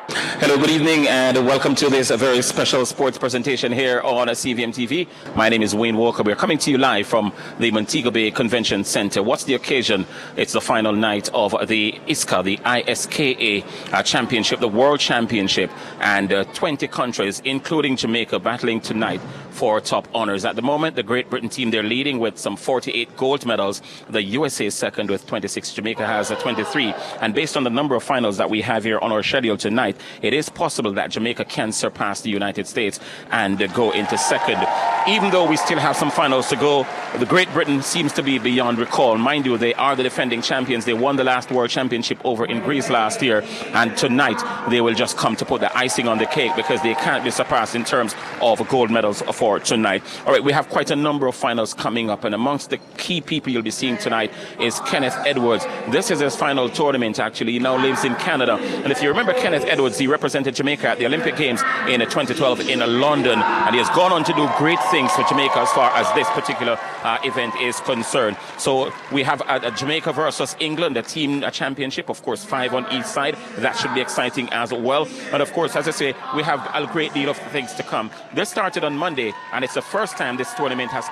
Hello, good evening, and welcome to this very special sports presentation here on CVM TV. My name is Wayne Walker. We're coming to you live from the Montego Bay Convention Center. What's the occasion? It's the final night of the ISKA, the ISKA Championship, the World Championship, and 20 countries, including Jamaica, battling tonight for top honors. At the moment, the Great Britain team, they're leading with some 48 gold medals. The USA is second with 26. Jamaica has 23. And based on the number of finals that we have here on our schedule tonight, it is possible that Jamaica can surpass the United States and go into second. Even though we still have some finals to go, the Great Britain seems to be beyond recall. Mind you, they are the defending champions. They won the last World Championship over in Greece last year, and tonight they will just come to put the icing on the cake because they can't be surpassed in terms of gold medals for tonight. All right, we have quite a number of finals coming up, and amongst the key people you'll be seeing tonight is Kenneth Edwards. This is his final tournament, actually. He now lives in Canada, and if you remember Kenneth Edwards, he represented Jamaica at the Olympic Games in 2012 in London, and he has gone on to do great things for Jamaica as far as this particular event is concerned. So we have a Jamaica versus England, a team championship, of course, 5 on each side. That should be exciting as well. And of course, as I say, we have a great deal of things to come. This started on Monday, and it's the first time this tournament has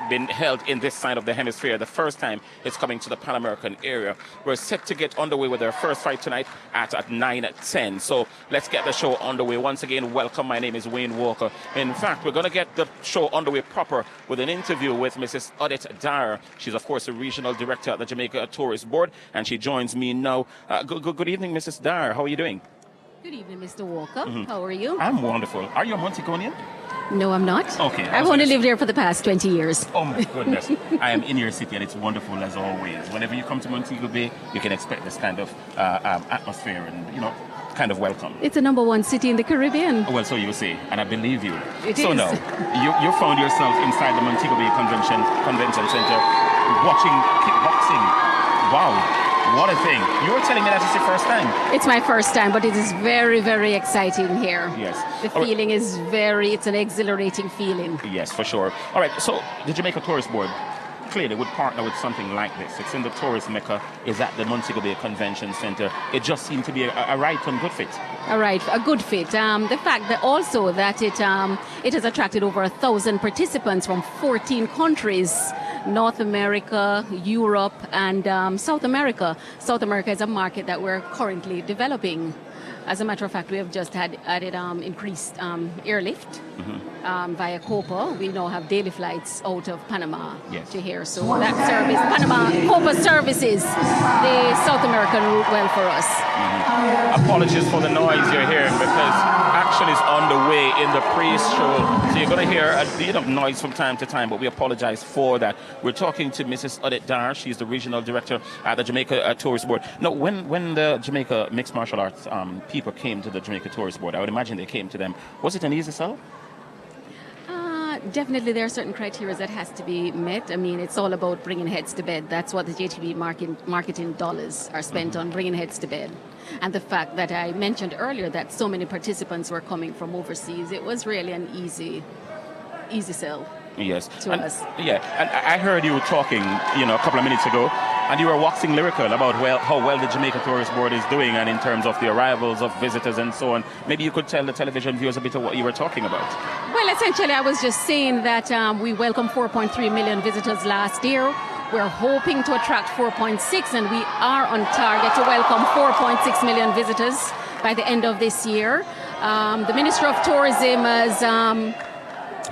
been held in this side of the hemisphere. The first time it's coming to the Pan American area. We're set to get underway with our first fight tonight at 9:10. So let's get the show underway. Once again, welcome. My name is Wayne Walker. In fact, we're going to get the show underway proper with an interview with Mrs. Odette Dyer. She's, of course, the regional director at the Jamaica Tourist Board, and she joins me now. Good evening, Mrs. Dyer. How are you doing? Good evening, Mr. Walker. How are you? I'm wonderful. Are you a Monteconian? No, I'm not. Okay. I've only lived here for the past 20 years. Oh my goodness. I am in your city, and it's wonderful as always. Whenever you come to Montego Bay, you can expect this kind of atmosphere and, kind of welcome. It's the #1 city in the Caribbean. Well, so you say, and I believe you. So now, you found yourself inside the Montego Bay Convention Center watching kickboxing. Wow. What a thing. You were telling me that it's your first time. It's my first time, but it is very, very exciting here. Yes. The feeling is it's an exhilarating feeling. Yes, for sure. All right, so the Jamaica Tourist Board clearly would partner with something like this. It's in the tourist mecca, is at the Montego Bay Convention Center. It just seemed to be a right and good fit. A good fit. The fact that also that it has attracted over 1,000 participants from 14 countries, North America, Europe, and South America. South America is a market that we're currently developing. As a matter of fact, we have just added increased airlift via Copa. We now have daily flights out of Panama to here. So that service, Panama Copa services the South American route well for us. Apologies for the noise you're hearing because action is on the way in the pre-show. So you're going to hear a bit of noise from time to time, but we apologize for that. We're talking to Mrs. Odette Dyer. She's the regional director at the Jamaica Tourist Board. Now, when the Jamaica Mixed Martial Arts people came to the Jamaica Tourist Board, I would imagine they came to them. Was it an easy sell? Definitely, there are certain criteria that has to be met. I mean, it's all about bringing heads to bed. That's what the JTB marketing dollars are spent on, bringing heads to bed. And the fact that I mentioned earlier that so many participants were coming from overseas, it was really an easy sell. Yes. To us. Yeah, and I heard you talking, a couple of minutes ago, and you were waxing lyrical about how well the Jamaica Tourist Board is doing, and in terms of the arrivals of visitors and so on. Maybe you could tell the television viewers a bit of what you were talking about. Well, essentially, I was just saying that we welcomed 4.3 million visitors last year. We're hoping to attract 4.6, and we are on target to welcome 4.6 million visitors by the end of this year. The Minister of Tourism has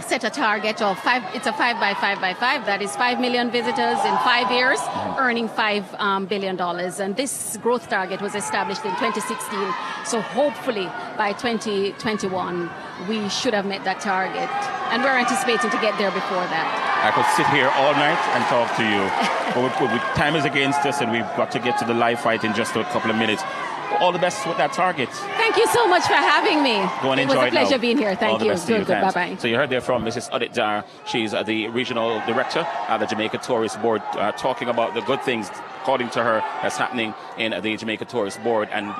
set a target of 5. It's a 5 by 5 by 5. That is 5 million visitors in 5 years, earning $5 billion. And this growth target was established in 2016. So hopefully by 2021, we should have met that target. And we're anticipating to get there before that. I could sit here all night and talk to you. But time is against us, and we've got to get to the live fight in just a couple of minutes. All the best with that target. Thank you so much for having me. Go and enjoy it. It was a pleasure being here. Thank you. Good. Bye-bye. So you heard there from Mrs. Odette Dyer. She's the regional director at the Jamaica Tourist Board, talking about the good things, according to her, that's happening in the Jamaica Tourist Board. And,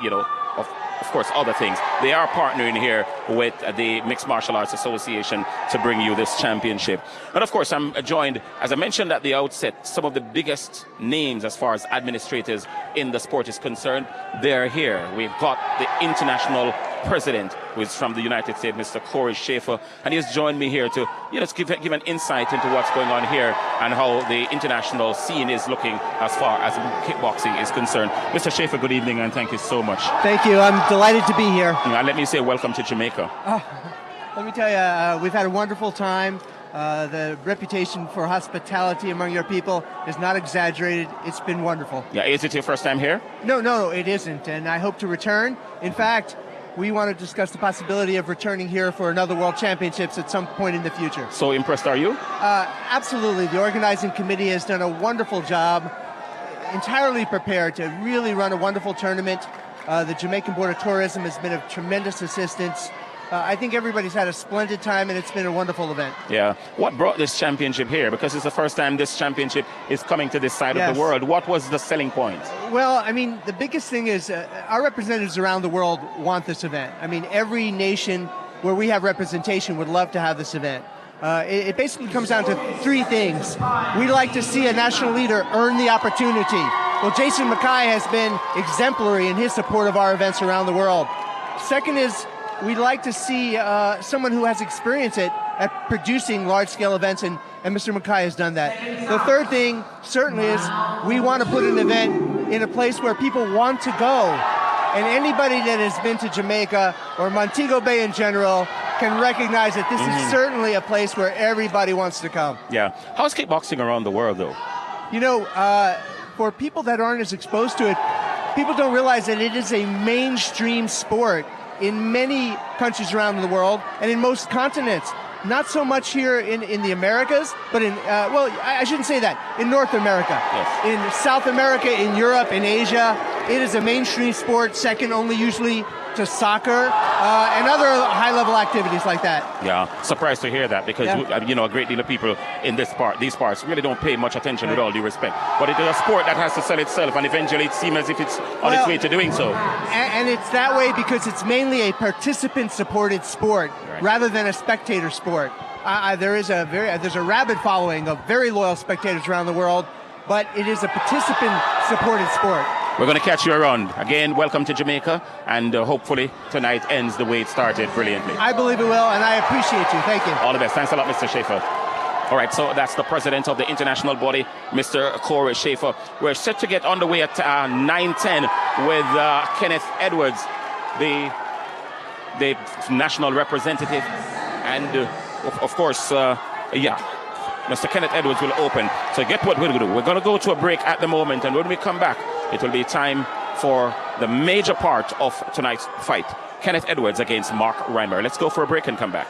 of course, other things. They are partnering here with the Mixed Martial Arts Association to bring you this championship. And of course, I'm joined, as I mentioned at the outset, some of the biggest names as far as administrators in the sport is concerned. They're here. We've got the international president, who is from the United States, Mr. Corey Schaefer, and he has joined me here to give an insight into what's going on here and how the international scene is looking as far as kickboxing is concerned. Mr. Schaefer, good evening, and thank you so much. Thank you. I'm delighted to be here. And let me say welcome to Jamaica. Let me tell you, we've had a wonderful time. The reputation for hospitality among your people is not exaggerated. It's been wonderful. Yeah, is it your first time here? No, it isn't, and I hope to return. In fact, we want to discuss the possibility of returning here for another World Championships at some point in the future. So impressed are you? Absolutely. The organizing committee has done a wonderful job, entirely prepared to really run a wonderful tournament. The Jamaican Board of Tourism has been of tremendous assistance. I think everybody's had a splendid time, and it's been a wonderful event. Yeah. What brought this championship here? Because it's the first time this championship is coming to this side Yes. of the world. What was the selling point? Well, I mean, the biggest thing is our representatives around the world want this event. I mean, every nation where we have representation would love to have this event. It basically comes down to three things. We'd like to see a national leader earn the opportunity. Well, Jason Mackay has been exemplary in his support of our events around the world. Second is, we'd like to see someone who has experience at producing large-scale events, and Mr. Mackay has done that. The third thing, certainly, is we want to put an event in a place where people want to go. And anybody that has been to Jamaica or Montego Bay in general can recognize that this is certainly a place where everybody wants to come. Yeah. How's kickboxing around the world, though? You know, for people that aren't as exposed to it, people don't realize that it is a mainstream sport in many countries around the world and in most continents. Not so much here in the Americas, but in, well, I shouldn't say that, in North America. Yes. In South America, in Europe, in Asia, it is a mainstream sport, second only usually to soccer and other high-level activities like that. Yeah, surprised to hear that because a great deal of people in these parts really don't pay much attention with all due respect. But it is a sport that has to sell itself, and eventually it seems as if it's on its way to doing so. And it's that way because it's mainly a participant-supported sport rather than a spectator sport. There's a rabid following of very loyal spectators around the world, but it is a participant-supported sport. We're going to catch you around. Again, welcome to Jamaica, and hopefully tonight ends the way it started brilliantly. I believe it will, and I appreciate you. Thank you. All the best. Thanks a lot, Mr. Schaefer. All right, so that's the president of the international body, Mr. Corey Schaefer. We're set to get underway at 9:10 with Kenneth Edwards, the national representative, and of course, Mr. Kenneth Edwards will open. So get what we're going to do. We're going to go to a break at the moment, and when we come back, it will be time for the major part of tonight's fight. Kenneth Edwards against Mark Reimer. Let's go for a break and come back.